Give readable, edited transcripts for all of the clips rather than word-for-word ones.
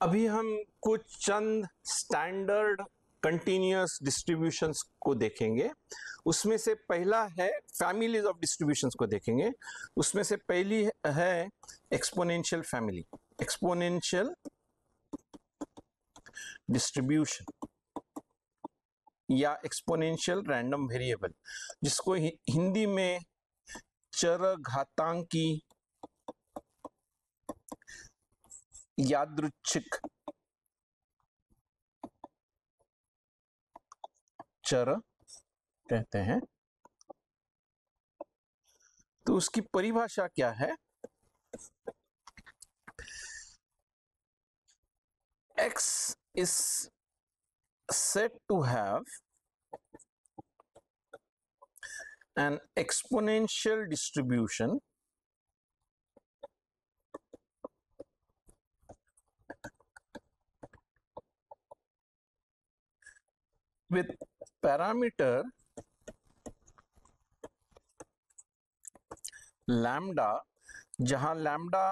अभी हम कुछ चंद स्टैंडर्ड कंटिन्यूअस डिस्ट्रीब्यूशंस को देखेंगे। उसमें से पहला है फैमिलीज ऑफ डिस्ट्रीब्यूशंस को देखेंगे। उसमें से पहली है एक्सपोनेंशियल फैमिली, एक्सपोनेंशियल डिस्ट्रीब्यूशन या एक्सपोनेंशियल रैंडम वेरिएबल, जिसको हिंदी में चरघातांकी यादृच्छिक चर कहते हैं। तो उसकी परिभाषा क्या है? X is said to have an exponential distribution with parameter lambda, जहां लैम्डा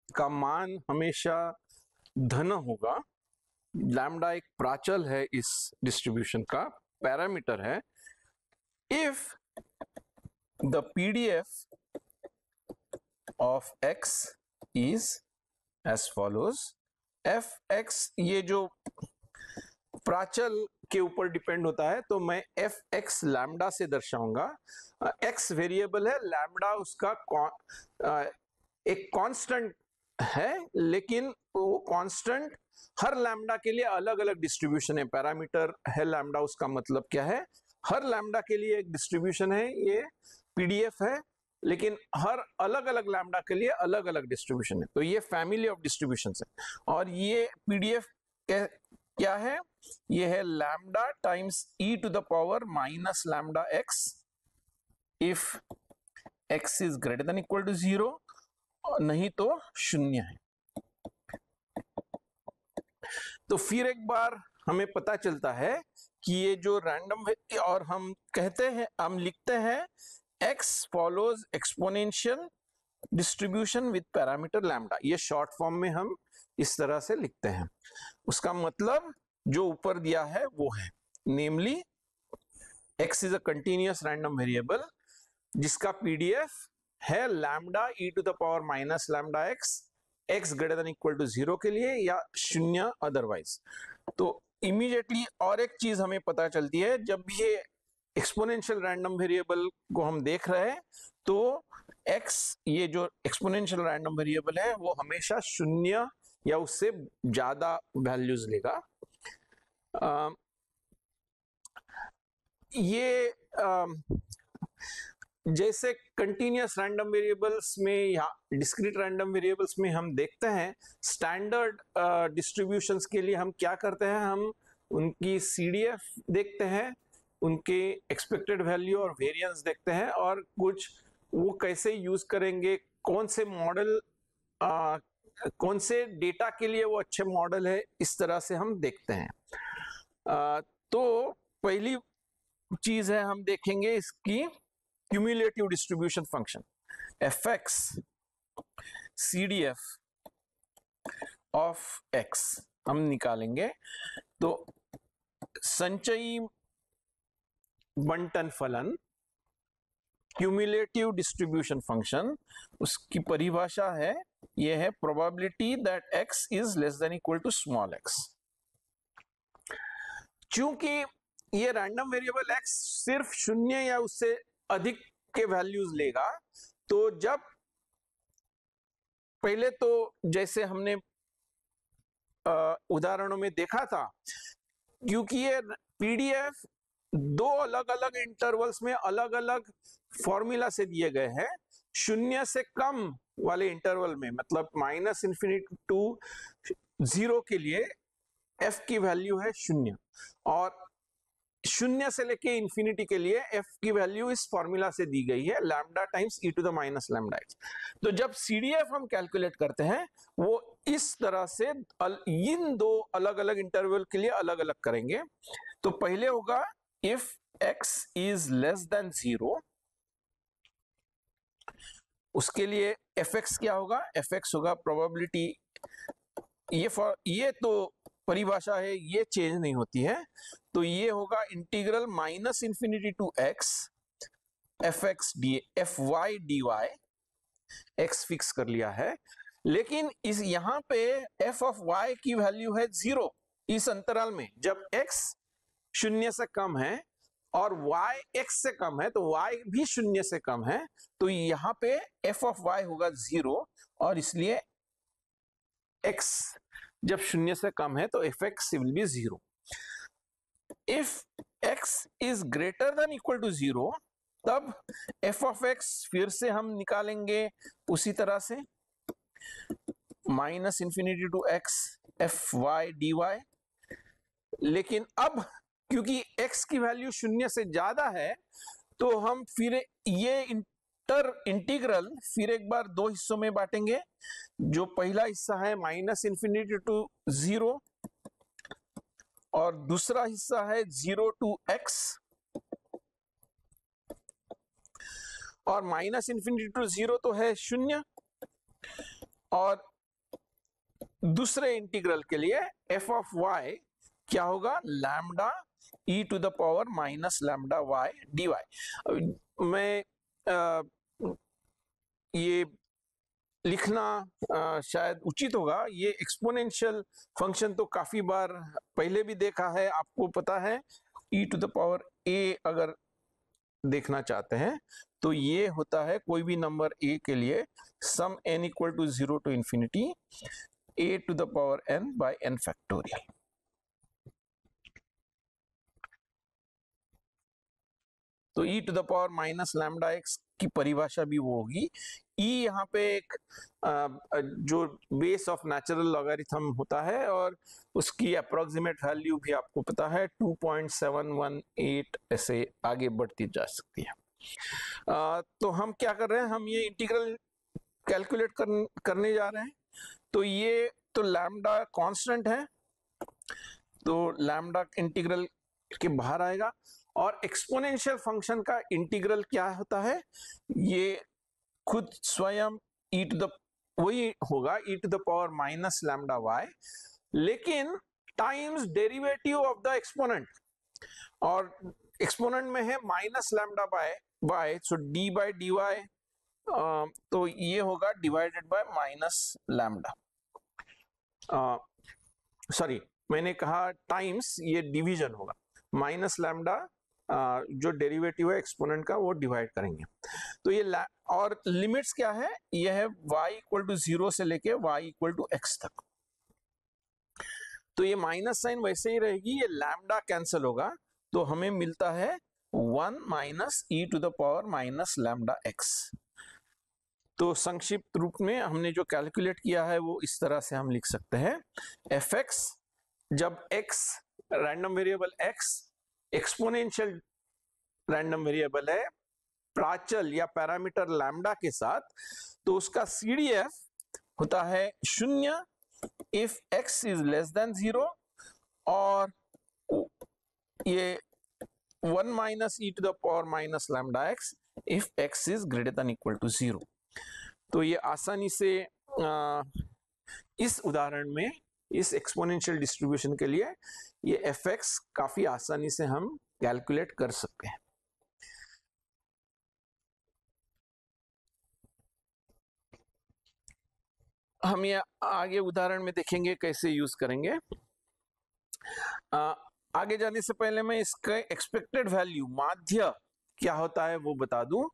का मान हमेशा धन होगा। लैम्डा एक प्राचल है इस डिस्ट्रीब्यूशन का, पैरामीटर है। If the PDF of x is as follows, f x ये जो प्राचल के ऊपर डिपेंड होता है, तो मैं एफ एक्स लैम्डा से दर्शाऊंगा। एक्स वेरिएबल है, लैम्डा उसका एक कांस्टेंट है, लेकिन वो कांस्टेंट हर लैम्डा के लिए अलग अलग डिस्ट्रीब्यूशन है। पैरामीटर है लैम्डा, उसका मतलब क्या है? हर लैम्डा के लिए एक डिस्ट्रीब्यूशन है, ये पीडीएफ है, लेकिन हर अलग अलग लैम्डा के लिए अलग अलग डिस्ट्रीब्यूशन है। तो ये फैमिली ऑफ डिस्ट्रीब्यूशंस है। और ये पीडीएफ क्या है? ये है lambda times e to the power minus lambda x if x is greater than equal to 0, नहीं तो शून्य है। तो फिर एक बार हमें पता चलता है कि ये जो रैंडम, और हम कहते हैं, हम लिखते हैं x follows exponential distribution with parameter lambda. ये शॉर्ट फॉर्म में हम इस तरह से लिखते हैं। उसका मतलब जो ऊपर दिया है वो है, namely x is a continuous random variable जिसका पीडीएफ है lambda e to the power minus lambda x greater than equal to 0 के लिए, या शून्य अदरवाइज। तो इमीडिएटली और एक चीज हमें पता चलती है, जब भी ये एक्सपोनेंशियल रैंडम वेरिएबल को हम देख रहे हैं, तो x ये जो एक्सपोनेंशियल रैंडम वेरिएबल है वो हमेशा शून्य या उससे ज्यादा वैल्यूज लेगा। ये जैसे कंटिन्यूअस रैंडम वेरिएबल्स में या डिस्क्रीट रैंडम वेरिएबल्स में हम देखते हैं, स्टैंडर्ड डिस्ट्रीब्यूशंस के लिए हम क्या करते हैं, हम उनकी सीडीएफ देखते हैं, उनके एक्सपेक्टेड वैल्यू और वेरिएंस देखते हैं, और कुछ वो कैसे यूज करेंगे, कौन से मॉडल, कौन से डेटा के लिए वो अच्छे मॉडल है, इस तरह से हम देखते हैं। तो पहली चीज है, हम देखेंगे इसकी cumulative distribution function fx cdf of x हम निकालेंगे। तो संचयी बंटन फलन क्यूमुलेटिव डिस्ट्रीब्यूशन फंक्शन, उसकी परिभाषा है, यह है probability that x is less than equal to small x। चूंकि ये रैंडम वेरिएबल x सिर्फ शून्य या उससे अधिक के वैल्यूज लेगा, तो जब पहले तो जैसे हमने उदाहरणों में देखा था, क्योंकि ये पीडीएफ दो अलग अलग इंटरवल्स में अलग अलग फॉर्मूला से दिए गए हैं। शून्य से कम वाले इंटरवल में, मतलब माइनस इन्फिनिटी टू 0 के लिए f की वैल्यू है शून्य, और शून्य से लेके इंफिनिटी के लिए f की वैल्यू इस फॉर्मूला से दी गई है, lambda times e to the minus lambda x. तो जब सीडीएफ हम कैलकुलेट करते हैं, वो इस तरह से इन दो अलग अलग इंटरवल के लिए अलग अलग करेंगे। तो पहले होगा if x is less than 0, उसके लिए fx क्या होगा? fx होगा प्रोबेबिलिटी ये तो परिभाषा है, ये चेंज नहीं होती है। तो ये होगा integral minus infinity to x f x d f y d y, x fix कर लिया है, लेकिन इस यहां पे एफ ऑफ वाई की वैल्यू है 0 इस अंतराल में। जब x शून्य से कम है और y x से कम है तो y भी शून्य से कम है, तो यहां पे f ऑफ y होगा 0, और इसलिए x जब शून्य से कम है तो f x will be 0। If x is greater than equal to 0, तब f ऑफ x फिर से हम निकालेंगे उसी तरह से, minus infinity to x f y d y. लेकिन अब क्योंकि x की वैल्यू शून्य से ज्यादा है, तो हम फिर ये इंटीग्रल फिर एक बार दो हिस्सों में बांटेंगे। जो पहला हिस्सा है माइनस इंफिनिटी टू 0, और दूसरा हिस्सा है 0 टू x, और माइनस इंफिनिटी टू 0 तो है शून्य, और दूसरे इंटीग्रल के लिए एफ ऑफ वाई क्या होगा, lambda e to the power minus lambda y d y. मैं ये लिखना शायद उचित होगा, ये एक्सपोनेंशियल फंक्शन तो काफी बार पहले भी देखा है, आपको पता है। ई टू द पावर ए अगर देखना चाहते हैं तो ये होता है कोई भी नंबर ए के लिए sum n equal to 0 to infinity a to the power n by n factorial. तो e to the power minus lambda x की परिभाषा भी वो होगी। e यहाँ पे एक जो बेस ऑफ नेचुरल लॉगरिथम होता है, और उसकी अप्रोक्सीमेट वैल्यू भी आपको पता है 2.718 ऐसे आगे बढ़ती जा सकती है। तो हम क्या कर रहे हैं, हम ये इंटीग्रल कैलकुलेट करने जा रहे हैं। तो ये तो लैम्डा कांस्टेंट है, तो लैम्डा इंटीग्रल के बाहर आएगा। और एक्सपोनेंशियल फंक्शन का इंटीग्रल क्या होता है, ये खुद स्वयं ई टू द वही होगा, e to the power minus lambda y, लेकिन times derivative of the exponent, और एक्सपोनेंट में है minus lambda by y, so d by d y, तो ये होगा divided by minus lambda, sorry मैंने कहा टाइम्स, ये डिवीजन होगा, माइनस लैम्डा जो डेरिवेटिव है एक्सपोनेंट का वो डिवाइड करेंगे। तो ये और लिमिट्स क्या है, ये है y इक्वल टू 0 से लेके y इक्वल टू x तक। तो ये माइनस साइन वैसे ही रहेगी, ये लैम्डा कैंसिल होगा, तो हमें मिलता है 1 minus e to the power minus lambda x। तो संक्षिप्त रूप में हमने जो कैलकुलेट किया है वो इस तरह से हम लिख सकते हैं, एफ एक्स जब x random variable x exponential random variable है प्राचल या पैरामीटर लैम्डा के साथ, तो उसका CDF होता है 0 if x is less than 0, और ये 1 minus e to the power minus lambda x if x is greater than equal to 0। तो ये आसानी से इस उदाहरण में इस एक्सपोनेंशियल डिस्ट्रीब्यूशन के लिए ये एफ एक्स काफी आसानी से हम कैलकुलेट कर सकते हैं। हम ये आगे उदाहरण में देखेंगे कैसे यूज करेंगे। आगे जाने से पहले मैं इसका एक्सपेक्टेड वैल्यू माध्य क्या होता है वो बता दूं।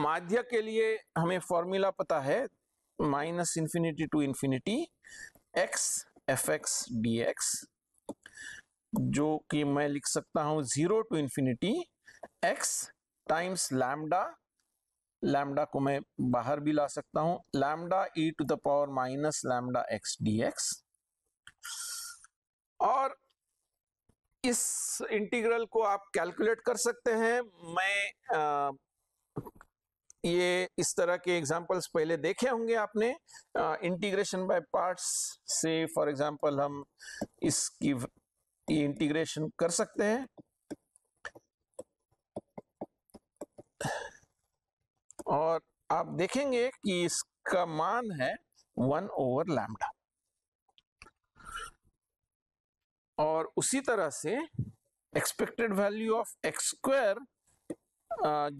माध्य के लिए हमें फॉर्मूला पता है, minus infinity to infinity x f x d x, जो कि मैं लिख सकता हूं 0 to infinity x times lambda, lambda को मैं बाहर भी ला सकता हूं, lambda e to the power minus lambda x d x. और इस इंटीग्रल को आप कैलकुलेट कर सकते हैं। मैं ये इस तरह के एग्जांपल्स पहले देखे होंगे आपने, इंटीग्रेशन बाय पार्ट्स से फॉर एग्जांपल हम इसकी ये इंटीग्रेशन कर सकते हैं, और आप देखेंगे कि इसका मान है 1 ओवर लैम्डा। और उसी तरह से expected value of x square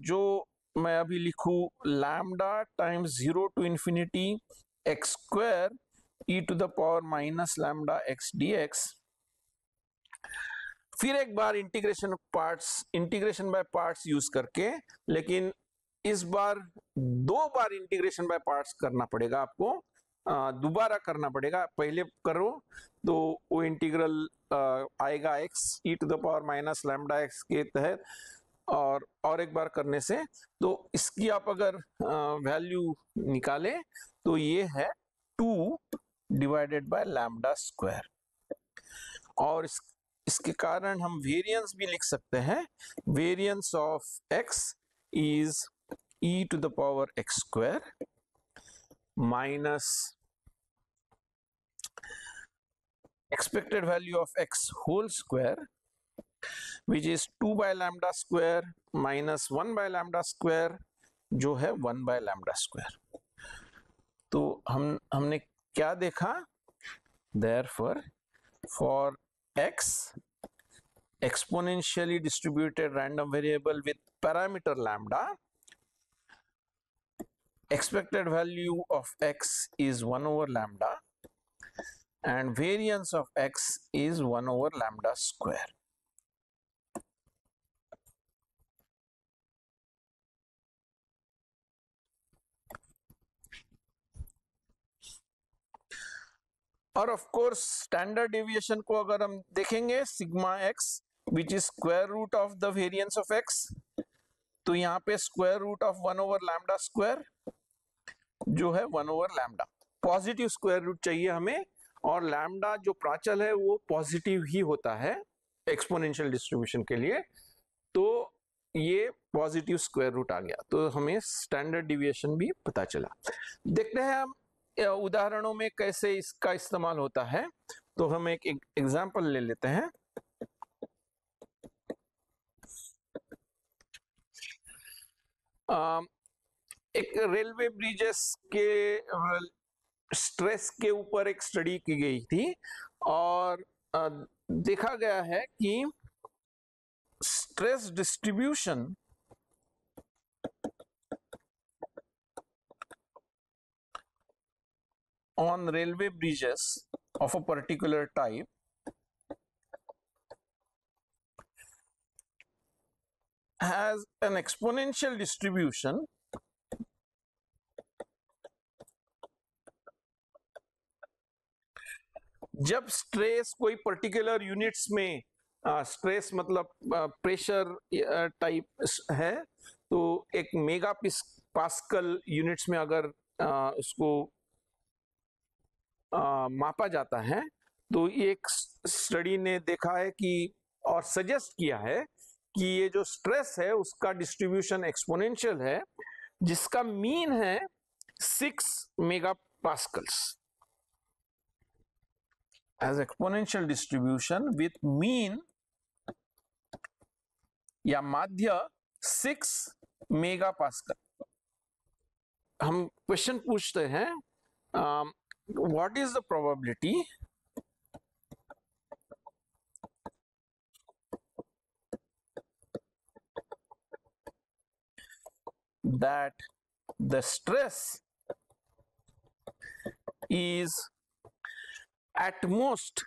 जो मैं अभी लिखूं lambda times 0 to infinity x square e to the power minus lambda x dx। फिर एक बार इंटीग्रेशन बाय पार्ट्स यूज करके, लेकिन इस बार 2 बार इंटीग्रेशन बाय पार्ट्स करना पड़ेगा आपको, दोबारा करना पड़ेगा। पहले करो तो वो इंटीग्रल आएगा x e to the power minus lambda x के तहत, और एक बार करने से तो इसकी आप अगर वैल्यू निकालें तो ये है 2 डिवाइडेड बाय लैम्डा स्क्वायर। और इसके कारण हम वेरिएंस भी लिख सकते हैं। Variance of x is e to the power x square minus expected value of x whole square, which is 2 by lambda square minus 1 by lambda square, जो है 1 by lambda square। तो हमने क्या देखा? Therefore, for x exponentially distributed random variable with parameter lambda, expected value of x is 1 over lambda and variance of x is 1 over lambda square। और of course standard deviation को अगर हम देखेंगे sigma x which is square root of the variance of x, तो यहाँ पे square root of 1 over lambda square जो है 1 over lambda, positive square root चाहिए हमें, और लैम्डा जो प्राचल है वो पॉजिटिव ही होता है एक्सपोनेंशियल डिस्ट्रीब्यूशन के लिए, तो ये पॉजिटिव स्क्वायर रूट आ गया, तो हमें स्टैंडर्ड डिविएशन भी पता चला। देखते हैं हम उदाहरणों में कैसे इसका इस्तेमाल होता है। तो हम एक एग्जांपल ले लेते हैं। एक रेलवे ब्रिजेस के स्ट्रेस के ऊपर एक स्टडी की गई थी, और देखा गया है कि stress distribution on railway bridges of a particular type has an exponential distribution जब स्ट्रेस कोई पर्टिकुलर यूनिट्स में, स्ट्रेस मतलब प्रेशर टाइप है, तो एक मेगा पास्कल यूनिट्स में अगर उसको मापा जाता है, तो एक स्टडी ने देखा है कि और सजेस्ट किया है कि ये जो स्ट्रेस है उसका डिस्ट्रीब्यूशन एक्सपोनेंशियल है, जिसका मीन है 6 megapascals, as exponential distribution with mean या माध्य 6 मेगा पास्कल। हम क्वेश्चन पूछते हैं, what is the probability that the stress is at most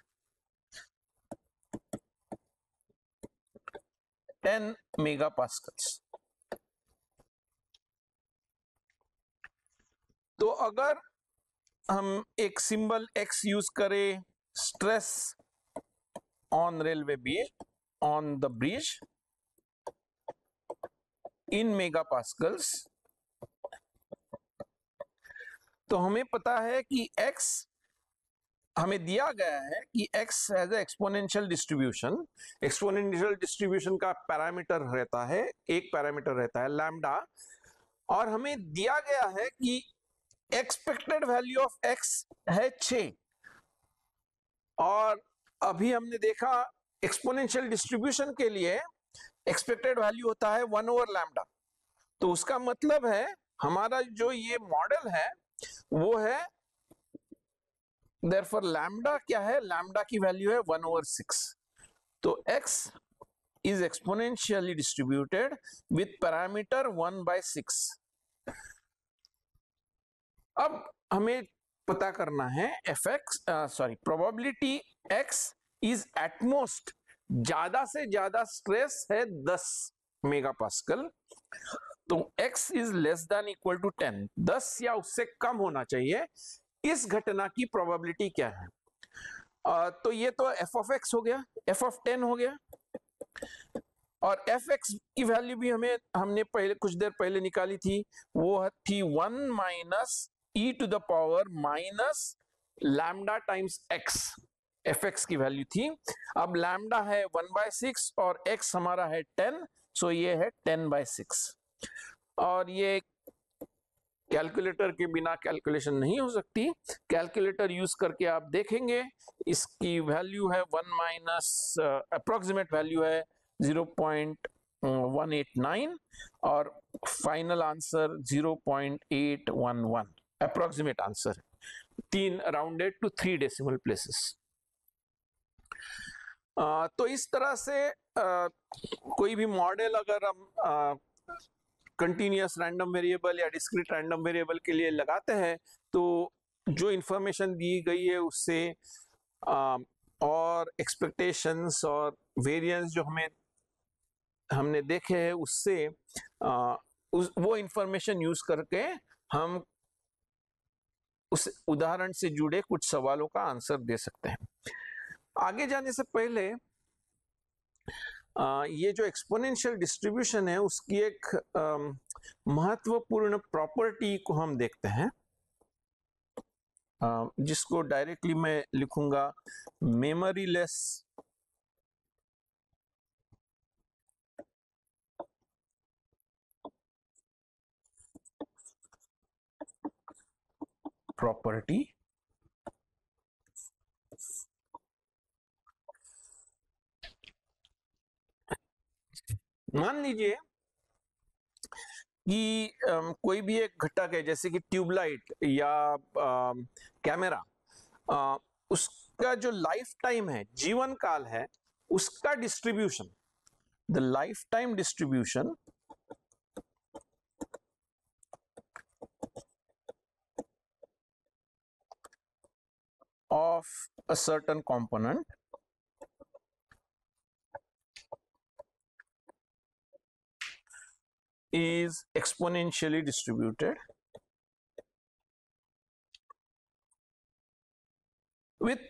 10 megapascals? तो अगर हम एक सिंबल x यूज करें stress on railway bridge, on the bridge in megapascals, तो हमें पता है कि x हमें दिया गया है कि x has a exponential distribution. Exponential distribution का पैरामीटर रहता है, एक पैरामीटर रहता है लैम्डा, और हमें दिया गया है कि एक्सपेक्टेड वैल्यू ऑफ x है 6, और अभी हमने देखा एक्सपोनेंशियल डिस्ट्रीब्यूशन के लिए एक्सपेक्टेड वैल्यू होता है 1 ओवर लैम्डा। तो उसका मतलब है हमारा जो ये मॉडल है वो है देयरफॉर लैम्डा क्या है, लैम्डा की वैल्यू है 1/6। तो x is exponentially distributed with parameter 1/6। अब हमें पता करना है probability x is at most, ज्यादा से ज्यादा स्ट्रेस है 10 मेगापास्कल, तो x is less than equal to 10, 10 या उससे कम होना चाहिए। इस घटना की प्रोबेबिलिटी क्या है? तो ये तो f ऑफ x हो गया, f ऑफ 10 हो गया, और एफ एक्स की वैल्यू भी हमने पहले कुछ देर पहले निकाली थी, वो थी 1 minus e to the power minus lambda times x, f x की वैल्यू थी। अब लैम्डा है 1/6 और एक्स हमारा है 10, सो ये है 10/6। और ये कैलकुलेटर के बिना कैलकुलेशन नहीं हो सकती, कैलकुलेटर यूज करके आप देखेंगे, इसकी वैल्यू है 1 माइनस अप्रोक्सीमेट वैल्यू है 0.189 और final answer 0.811 approximate answer, 3 rounded to 3 decimal places. तो इस तरह से कोई भी मॉडल अगर हम कंटिन्यूअस रैंडम वेरिएबल या डिस्क्रीट रैंडम वेरिएबल के लिए लगाते हैं, तो जो इंफॉर्मेशन दी गई है उससे और एक्सपेक्टेशंस और वेरिएंस जो हमने देखे हैं उससे वो इंफॉर्मेशन यूज करके हम उस उदाहरण से जुड़े कुछ सवालों का आंसर दे सकते हैं। आगे जाने से पहले ये जो एक्सपोनेंशियल डिस्ट्रीब्यूशन है उसकी एक महत्वपूर्ण प्रॉपर्टी को हम देखते हैं, जिसको डायरेक्टली मैं लिखूंगा मेमोरी लेस प्रॉपर्टी। मान लीजिए कि कोई भी एक घटक है, जैसे कि ट्यूबलाइट या कैमरा, उसका जो लाइफ टाइम है, जीवन काल है, उसका distribution, the life time distribution of a certain component is exponentially distributed with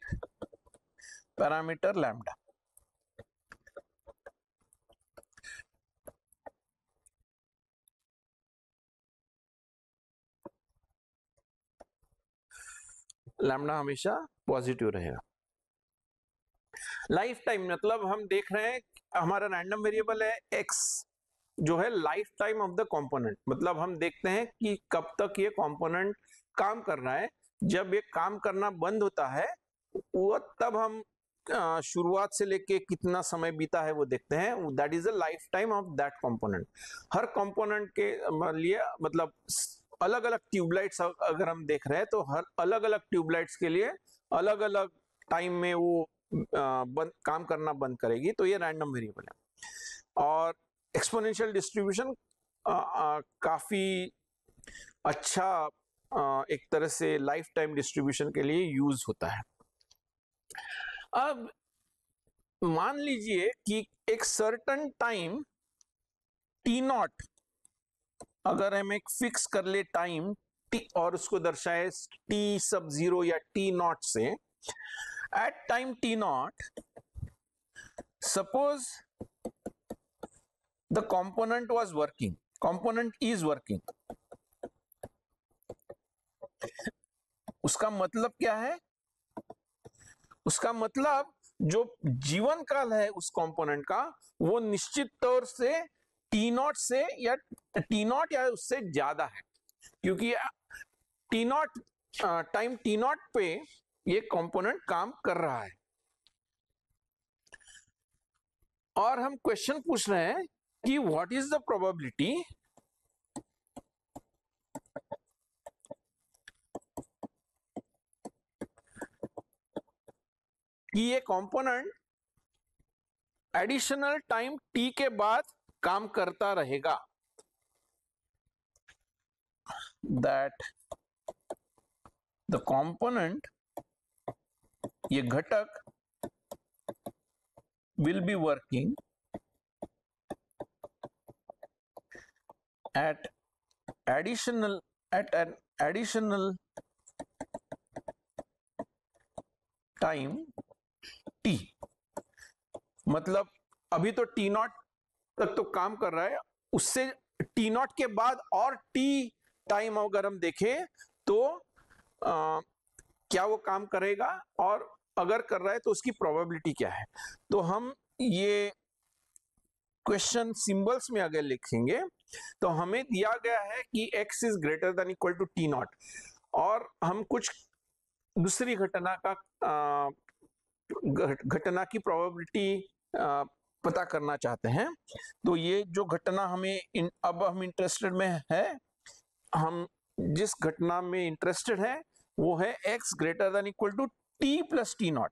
parameter lambda. Lambda हमेशा पॉजिटिव रहेगा। लाइफ टाइम मतलब हम देख रहे हैं हमारा रैंडम वेरिएबल है x, जो है life time of the component, मतलब हम देखते हैं कि कब तक ये कंपोनेंट काम कर रहा है। जब ये काम करना बंद होता है वो तब हम शुरुआत से लेके कितना समय बीता है वो देखते हैं, that is the life time of that component. Her component के लिए मतलब अलग अलग ट्यूबलाइट्स अगर हम देख रहे हैं तो हर अलग अलग ट्यूबलाइट्स के लिए अलग अलग टाइम में वो काम करना बंद करेगी, तो ये रैंडम वेरिएबल है। और एक्सपोनेंशियल डिस्ट्रीब्यूशन काफी अच्छा एक तरह से लाइफ टाइम डिस्ट्रीब्यूशन के लिए यूज होता है। अब मान लीजिए कि एक सर्टन टाइम टी नॉट, अगर हम एक फिक्स कर ले टाइम टी और उसको दर्शाए टी सब जीरो या टी नॉट से, at time t not suppose the component was working, component is working, उसका मतलब क्या है? उसका मतलब जो जीवन काल है उस कंपोनेंट का वो निश्चित तौर से टी नॉट से या टी नॉट या उससे ज्यादा है, क्योंकि T not time t not पे ये कंपोनेंट काम कर रहा है। और हम क्वेश्चन पूछ रहे हैं कि व्हाट इज द प्रोबेबिलिटी कि ये कंपोनेंट एडिशनल टाइम t के बाद काम करता रहेगा, दैट द कंपोनेंट, ये घटक, will be working at an additional time t। मतलब अभी तो t नॉट तक तो काम कर रहा है, उससे t नॉट के बाद और t टाइम अगर हम देखें तो क्या वो काम करेगा, और अगर कर रहा है तो उसकी प्रोबेबिलिटी क्या है। तो हम ये क्वेश्चन सिंबल्स में अगर लिखेंगे तो हमें दिया गया है कि x is greater than equal to t not, और हम कुछ दूसरी घटना की प्रोबेबिलिटी पता करना चाहते हैं। तो ये जो घटना हमें अब हम इंटरेस्टेड में है, हम जिस घटना में इंटरेस्टेड है वो है x greater than equal to t plus t not.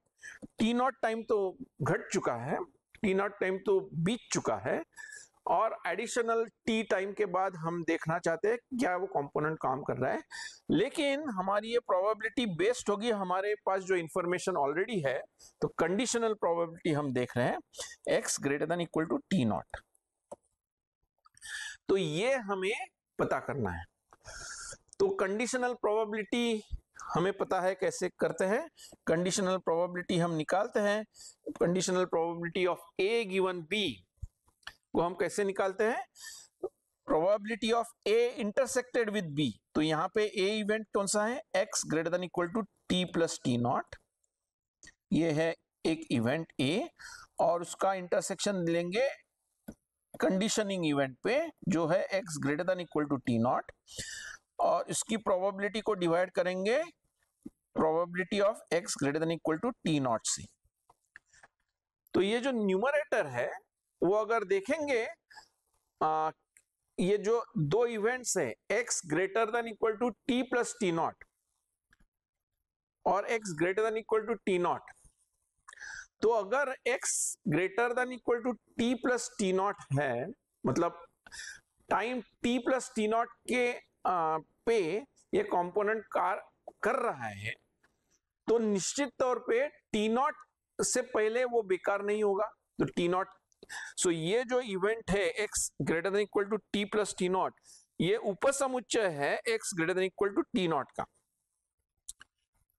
T not time तो घट चुका है, टी नॉट टाइम तो बीत चुका है, और एडिशनल टी टाइम के बाद हम देखना चाहते हैं क्या वो कंपोनेंट काम कर रहा है। लेकिन हमारी ये प्रोबेबिलिटी बेस्ड होगी हमारे पास जो इंफॉर्मेशन ऑलरेडी है, तो कंडीशनल प्रोबेबिलिटी हम देख रहे हैं x greater than equal to t not. तो ये हमें पता करना है। तो कंडीशनल प्रोबेबिलिटी हमें पता है कैसे करते हैं। कंडीशनल प्रोबेबिलिटी हम निकालते हैं, conditional probability of a given b को हम कैसे निकालते हैं, probability of a intersected with b। तो यहाँ पे a इवेंट कौन सा है, x greater than equal to t plus t not, ये है एक इवेंट a, और उसका इंटरसेक्शन लेंगे कंडीशनिंग इवेंट पे जो है x greater than equal to t not, और इसकी प्रोबेबिलिटी को डिवाइड करेंगे probability of x greater than equal to t not से। तो ये जो न्यूमरेटर है वो अगर देखेंगे, ये जो दो इवेंट्स है x greater than equal to t plus t not और x greater than equal to t not, तो अगर x greater than equal to t plus t not है, मतलब time t plus t not के पे ये component कर रहा है, तो निश्चित तौर पे टी नॉट से पहले वो बेकार नहीं होगा। तो टी नॉट, सो ये जो इवेंट है x greater than equal to t plus t not, ये उपसमुच्चय है x greater than equal to t not का।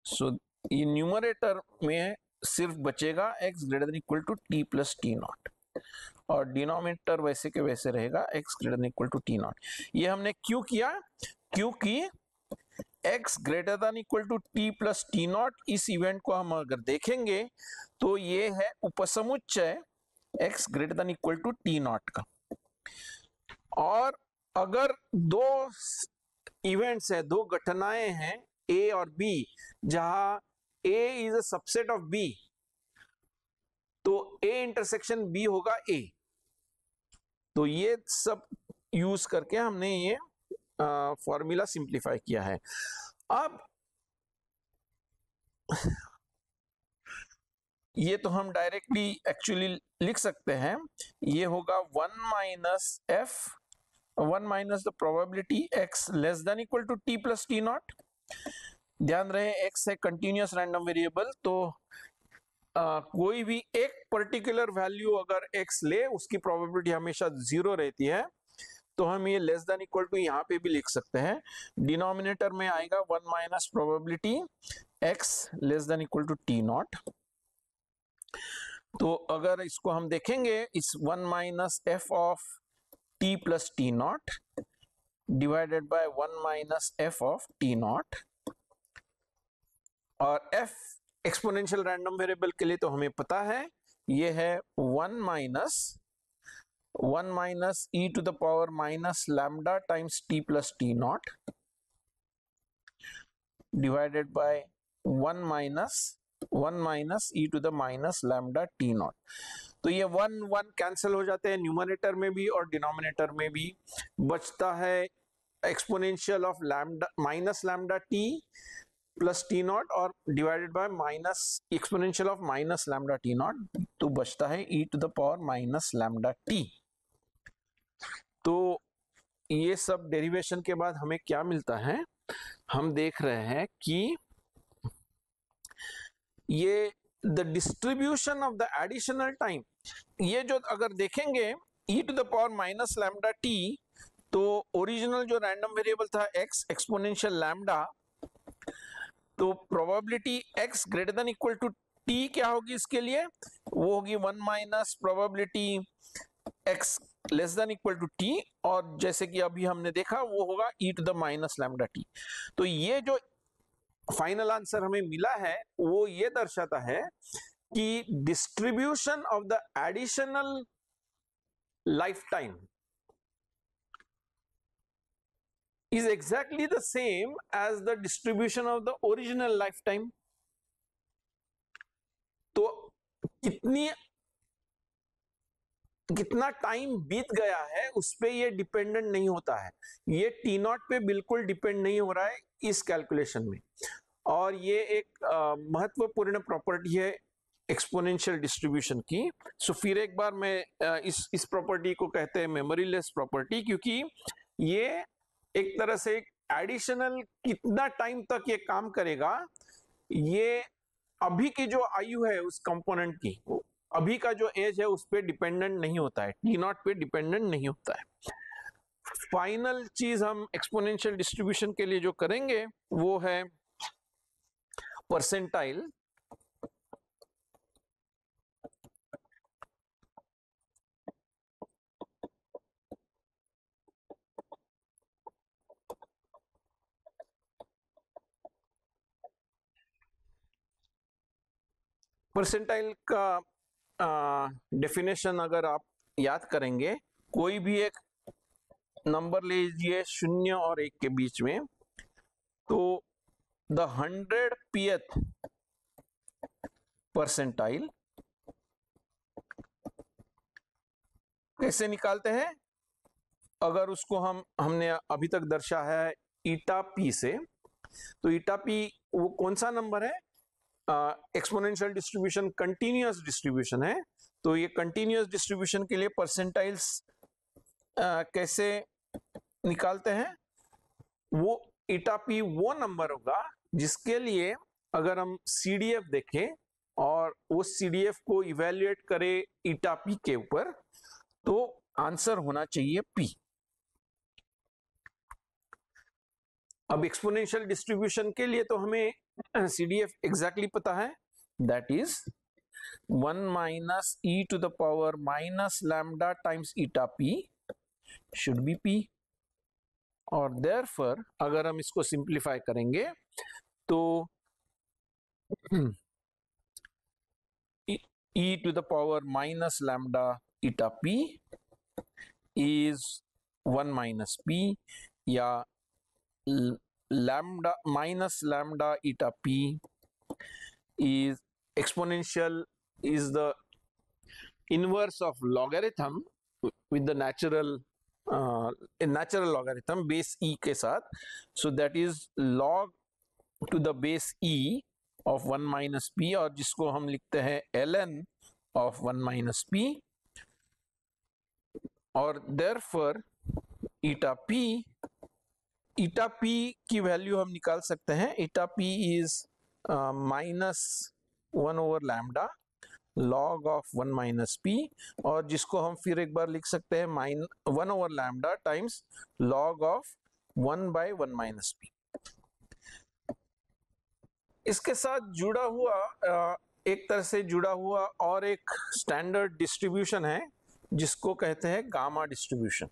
सो ये न्यूमरेटर में सिर्फ बचेगा x greater than equal to t plus t not, और डिनोमिनेटर वैसे के वैसे रहेगा x greater than equal to t not. ये हमने क्यों किया, क्योंकि x greater than equal to t plus t not, इस इवेंट को हम अगर देखेंगे तो ये है उपसमुच्चय x greater than equal to t not का। और अगर दो इवेंट्स है, दो घटनाएं हैं a और b, जहां a is a subset of b, तो a इंटरसेक्शन b होगा a। तो ये सब यूज करके हमने ये फॉर्मूला सिंप्लीफाई किया है। अब ये तो हम डायरेक्टली एक्चुअली लिख सकते हैं, ये होगा 1 minus f, 1 minus the probability x less than equal to t plus t not. ध्यान रहे x है कंटिन्यूअस रैंडम वेरिएबल, तो कोई भी एक पर्टिकुलर वैल्यू अगर x ले उसकी प्रोबेबिलिटी हमेशा 0 रहती है, तो हम ये लेस देन इक्वल टू यहाँ पे भी लिख सकते हैं। डिनोमिनेटर में आएगा 1 minus probability x less than equal to t not. तो अगर इसको हम देखेंगे, इस 1 minus f of t plus t not divided by 1 minus f of t not, और f एक्सपोनेंशियल रैंडम वेरिएबल के लिए तो हमें पता है ये है 1 minus e to the power minus lambda times t plus t not divided by 1 minus e to the minus lambda t not. तो ये 1 कैंसिल हो जाते हैं न्यूमरेटर में भी और डिनोमिनेटर में भी, बचता है exponential of lambda minus lambda t plus t not और divided by minus exponential of minus lambda t not, तो बचता है e to the power minus lambda t. तो ये सब डेरिवेशन के बाद हमें क्या मिलता है, हम देख रहे हैं कि ये the distribution of the additional time, ये जो अगर देखेंगे e to the power minus lambda t, तो ओरिजिनल जो रैंडम वेरिएबल था एक्स एक्सपोनेंशियल लैम्डा, तो probability x greater than equal to t क्या होगी इसके लिए, वो होगी 1 minus probability x less than equal to t, और जैसे कि अभी हमने देखा वो होगा e to the minus lambda t. तो ये जो फाइनल आंसर हमें मिला है वो ये दर्शाता है कि distribution of the additional life time is exactly the same as the distribution of the original lifetime। तो कितना टाइम बीत गया है उस पे ये डिपेंडेंट नहीं होता है, ये टी नॉट पे बिल्कुल डिपेंड नहीं हो रहा है इस कैलकुलेशन में। और ये एक महत्वपूर्ण प्रॉपर्टी है एक्सपोनेंशियल डिस्ट्रीब्यूशन की। सो फिर एक बार मैं इस प्रॉपर्टी को कहते हैं मेमोरी लेस प्रॉपर्टी, क्योंकि ये एक तरह से एडिशनल कितना टाइम तक ये काम करेगा, ये अभी की जो आयु है उस कंपोनेंट की, अभी का जो एज है उस पे डिपेंडेंट नहीं होता है, टी नॉट पे डिपेंडेंट नहीं होता है। फाइनल चीज हम एक्सपोनेंशियल डिस्ट्रीब्यूशन के लिए जो करेंगे वो है परसेंटाइल। परसेंटाइल का डेफिनेशन अगर आप याद करेंगे, कोई भी एक नंबर ले लीजिए 0 और 1 के बीच में, तो द 100th परसेंटाइल कैसे निकालते हैं, अगर उसको हमने अभी तक दर्शाया है ईटा पी से, तो ईटा पी वो कौन सा नंबर है, एक्सपोनेंशियल डिस्ट्रीब्यूशन कंटिन्यूअस डिस्ट्रीब्यूशन है। तो ये कंटिन्यूअस डिस्ट्रीब्यूशन के लिए परसेंटाइल्स कैसे निकालते हैं, वो ईटा पी वो नंबर होगा जिसके लिए अगर हम सीडीएफ देखें और वो सीडीएफ को इवेल्युएट करें ईटा पी के ऊपर, तो आंसर होना चाहिए पी। अब एक्सपोनेंशियल डिस्ट्रीब्यूशन के लिए तो हमें सीडीएफ एग्जैक्टली पता है, that is 1 minus e to the power minus lambda times eta p should be p. और देयरफॉर अगर हम इसको सिंप्लीफाई करेंगे तो e to the power minus lambda eta p is 1 minus p, या lambda minus lambda eta p is exponential is the inverse of logarithm with the natural logarithm base e के साथ, so that is log to the base e of 1 minus p, और जिसको हम लिखते हैं ln of 1 minus p, और therefore eta p की value हम निकाल सकते हैं, eta p is minus 1 over lambda log of 1 minus P, और जिसको हम फिर एक बार लिख सकते हैं 1 over lambda times log of 1 by 1 minus p. इसके साथ जुड़ा हुआ एक तरह से जुड़ा हुआ और एक स्टैंडर्ड डिस्ट्रीब्यूशन है जिसको कहते हैं गामा डिस्ट्रीब्यूशन।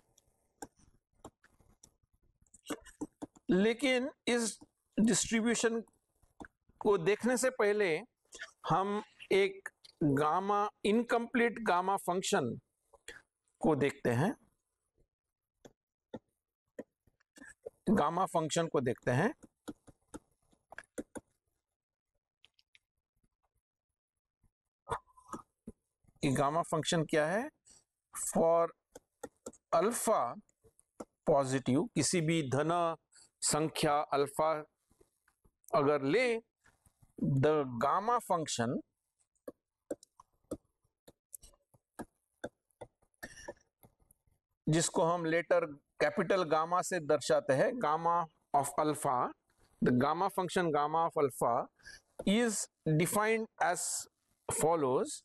लेकिन इस डिस्ट्रीब्यूशन को देखने से पहले हम एक गामा इनकम्प्लीट गामा फंक्शन को देखते हैं, गामा फंक्शन को देखते हैं। गामा फंक्शन क्या है, फॉर अल्फा पॉजिटिव, किसी भी धन संख्या अल्फा अगर ले द गामा फंक्शन जिसको हम लेटर कैपिटल गामा से दर्शाते हैं, gamma of alpha, the gamma function gamma of alpha is defined as follows.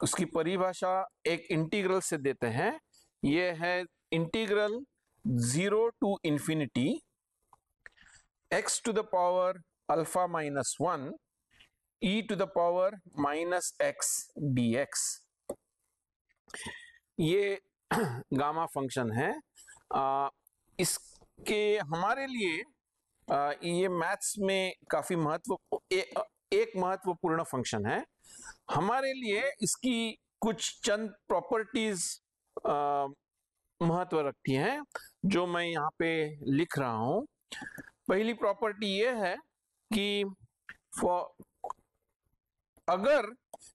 उसकी परिभाषा एक इंटीग्रल से देते हैं, ये है integral 0 to infinity x to the power alpha minus 1 e to the power minus x dx। ये गामा फंक्शन है। इसके हमारे लिए ये मैथ्स में काफी एक महत्वपूर्ण फंक्शन है। हमारे लिए इसकी कुछ चंद प्रॉपर्टीज महत्व रखती हैं, जो मैं यहाँ पे लिख रहा हूं। पहली प्रॉपर्टी ये है कि अगर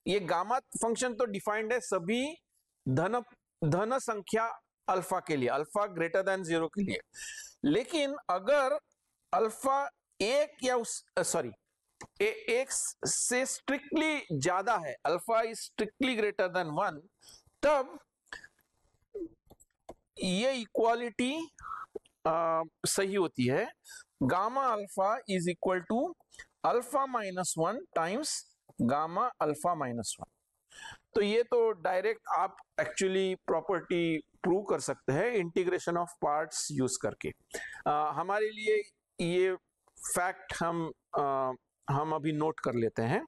ये गामा फंक्शन तो डिफाइंड है सभी धन संख्या अल्फा के लिए, अल्फा ग्रेटर देन 0 के लिए, लेकिन अगर अल्फा एक या एक से स्ट्रिक्टली ज्यादा है, alpha is strictly greater than 1, तब ये इक्वालिटी सही होती है। Gamma alpha is equal to alpha minus 1 times gamma alpha minus 1। तो ये तो डायरेक्ट आप एक्चुअली प्रॉपर्टी प्रूव कर सकते हैं इंटीग्रेशन ऑफ पार्ट्स यूज करके। हमारे लिए ये फैक्ट हम अभी नोट कर लेते हैं।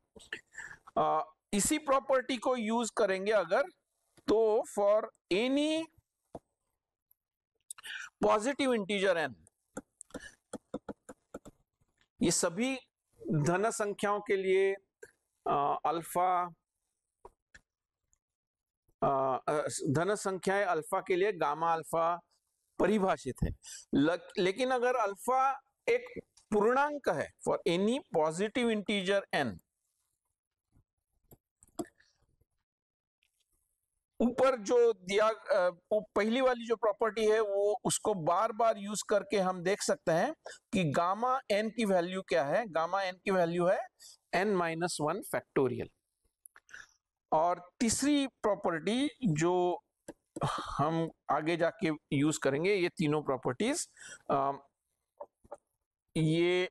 इसी प्रॉपर्टी को यूज करेंगे अगर, तो for any positive integer n, ये सभी धन संख्याओं के लिए अल्फा धन संख्याएं अल्फा के लिए गामा अल्फा परिभाषित है। लेकिन अगर अल्फा एक पूर्णांक है, for any positive integer n, ऊपर जो दिया पहली वाली जो प्रॉपर्टी है वो उसको बार बार यूज करके हम देख सकते हैं कि गामा n की वैल्यू क्या है। गामा n की वैल्यू है n-1 फैक्टोरियल। और तीसरी प्रॉपर्टी जो हम आगे जाके यूज करेंगे, ये तीनों प्रॉपर्टीज ये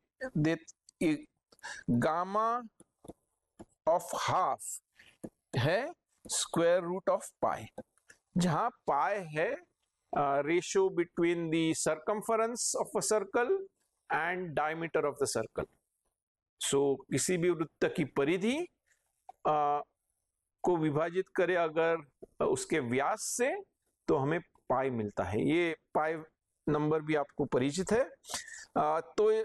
गामा ऑफ हाफ है स्क्वायर रूट ऑफ पाई, जहां पाई है ratio between the circumference of a circle and diameter of the circle. So किसी भी वृत्त की परिधि को विभाजित करे अगर उसके व्यास से, तो हमें पाई मिलता है। ये पाई नंबर भी आपको परिचित है। तो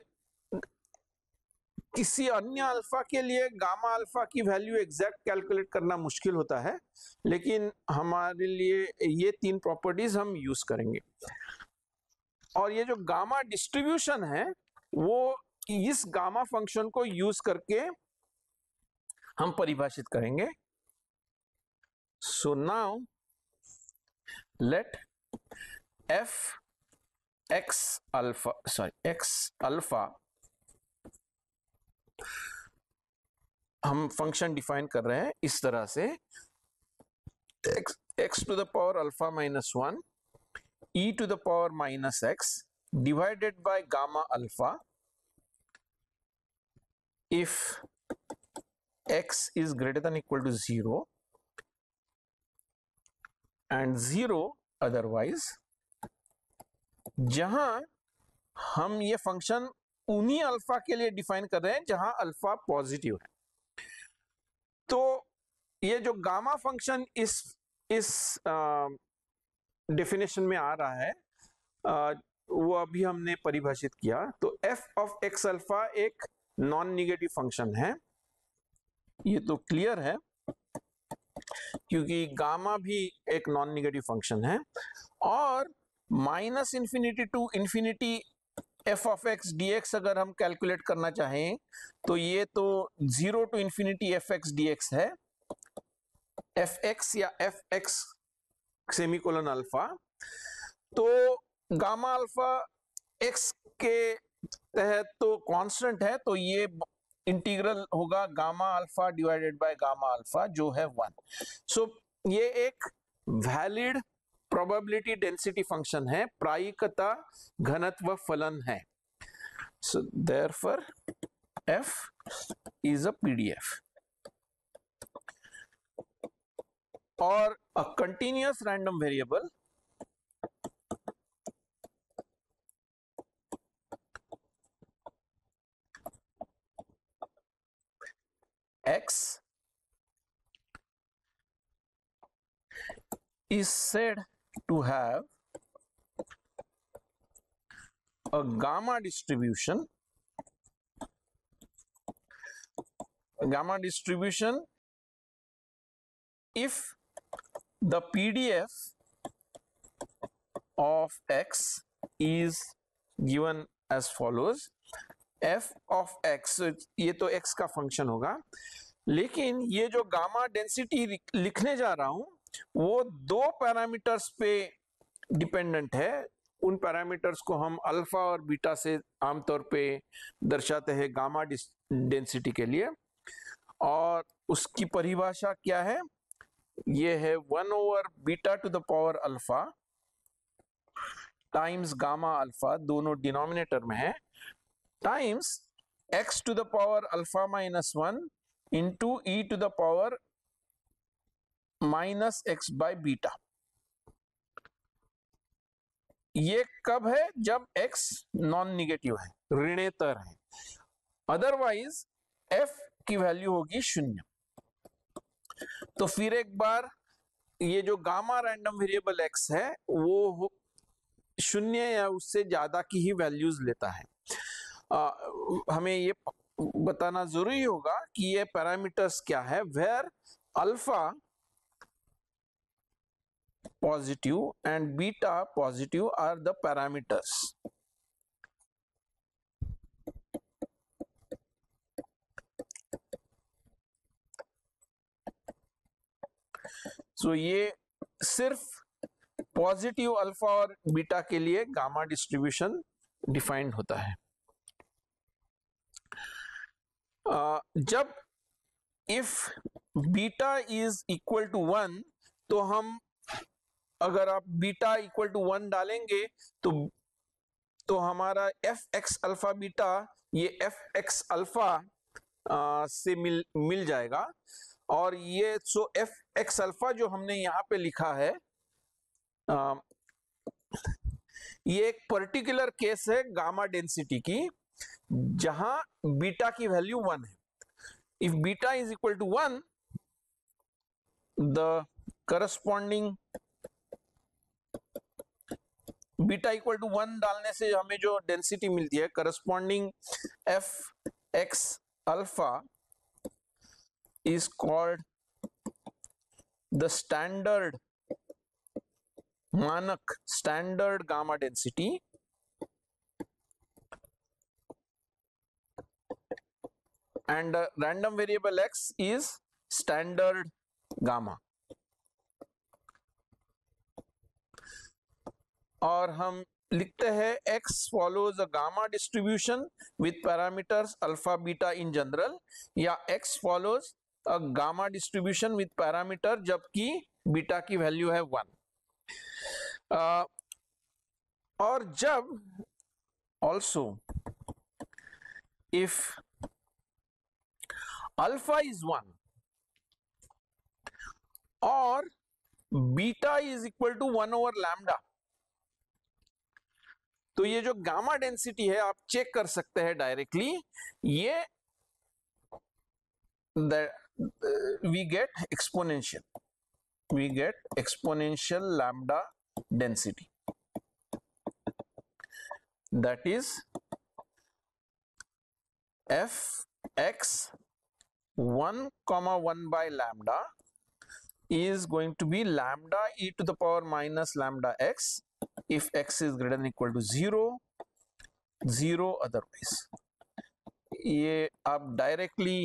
किसी अन्य अल्फा के लिए गामा अल्फा की वैल्यू एग्जैक्ट कैलकुलेट करना मुश्किल होता है, लेकिन हमारे लिए ये तीन प्रॉपर्टीज हम यूज करेंगे। और ये जो गामा डिस्ट्रीब्यूशन है वो इस गामा फंक्शन को यूज करके हम परिभाषित करेंगे। So now let f x alpha हम फंक्शन डिफाइन कर रहे हैं इस तरह से, x to the power alpha minus 1 e to the power minus x divided by gamma alpha if x is greater than equal to 0 and 0 otherwise, जहां हम ये फंक्शन उन्हीं अल्फा के लिए डिफाइन कर रहे हैं जहां अल्फा पॉजिटिव है। तो ये जो गामा फंक्शन इस डेफिनेशन में आ रहा है, वो अभी हमने परिभाषित किया। तो f ऑफ x अल्फा एक नॉन निगेटिव फंक्शन है, ये तो क्लियर है क्योंकि गामा भी एक नॉन निगेटिव फंक्शन है। और minus infinity to infinity f of x dx अगर हम कैलकुलेट करना चाहें तो ये तो 0 टू इंफिनिटी fx dx है, fx या fx सेमीकोलन अल्फा। तो गामा अल्फा x के तहत तो कांस्टेंट है, तो ये इंटीग्रल होगा gamma alpha divided by gamma alpha जो है 1। सो ये एक वैलिड प्रोबेबिलिटी डेंसिटी फंक्शन है, प्रायिकता घनत्व फलन है। So therefore f is a PDF or a continuous random variable x is said to have a gamma distribution if the PDF of x is given as follows, f of x, ये तो x का function होगा, लेकिन ये जो gamma density लिखने जा रहा हूं वो दो पैरामीटर्स पे डिपेंडेंट है। उन पैरामीटर्स को हम अल्फा और बीटा से आमतौर पे दर्शाते हैं गामा डेंसिटी के लिए, और उसकी परिभाषा क्या है, ये है 1 over beta to the power alpha times gamma alpha, दोनों डिनोमिनेटर में है, times x to the power alpha minus 1 into e to the power minus x by beta. ये कब है, जब x नॉन निगेटिव है, ऋणेतर है, अदरवाइज f की वैल्यू होगी 0। तो फिर एक बार ये जो गामा रैंडम वेरिएबल x है वो 0 या उससे ज्यादा की ही वैल्यूज लेता है। हमें ये बताना जरूरी होगा कि ये पैरामीटर्स क्या है, where alpha positive and beta positive are the parameters. So ये सिर्फ पॉजिटिव अल्फा और बीटा के लिए गामा डिस्ट्रीब्यूशन डिफाइंड होता है। जब if beta is equal to 1, तो हम अगर आप बीटा इक्वल टू 1 डालेंगे तो हमारा एफ एक्स अल्फा बीटा ये एफ एक्स अल्फा से मिल जाएगा, और ये सो एफ एक्स अल्फा जो हमने यहाँ पे लिखा है ये एक पर्टिकुलर केस है गामा डेंसिटी की, जहां बीटा की वैल्यू 1 है। If beta is equal to 1, the corresponding beta equal to 1 डालने से हमें जो डेंसिटी मिलती है corresponding f x alpha is called the standard मानक standard gamma density, and random variable x is standard gamma. और हम लिखते हैं x follows a gamma distribution with parameters alpha beta in general, या x follows a gamma distribution with parameter जबकि beta की value है 1। और जब also if alpha is 1 और beta is equal to 1 over lambda, तो ये जो गामा डेंसिटी है आप चेक कर सकते हैं डायरेक्टली, ये we get exponential lambda density, that is f x 1,1 by lambda is going to be lambda e to the power minus lambda x if x is greater than equal to 0 otherwise। ये आप directly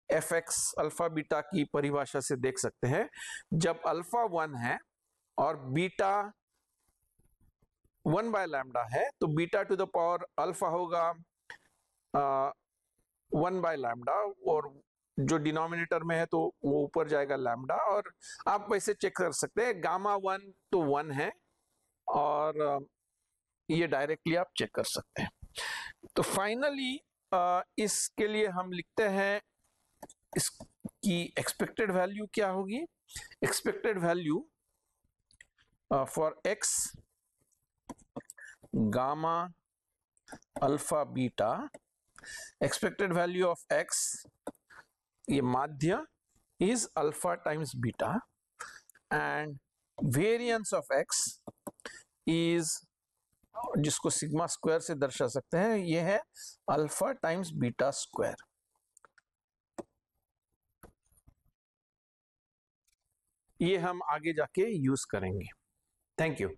F x alpha beta की परिभाषा से देख सकते हैं, जब alpha 1 है और बीटा 1 बाय लैम्डा है तो beta to the power alpha होगा 1 बाय लैम्डा, और जो डिनोमिनेटर में है तो वो ऊपर जाएगा लैम्डा। और आप वैसे चेक कर सकते हैं, गामा 1 तो 1 है, और ये डायरेक्टली आप चेक कर सकते हैं। तो फाइनली इसके लिए हम लिखते हैं इसकी एक्सपेक्टेड वैल्यू क्या होगी। Expected value for x gamma alpha beta, expected value of x, ये माध्य is alpha times beta, and variance of x is, जिसको सिग्मा स्क्वायर से दर्शा सकते हैं, ये है अल्फा टाइम्स बीटा स्क्वायर। ये हम आगे जाके यूज करेंगे। Thank you.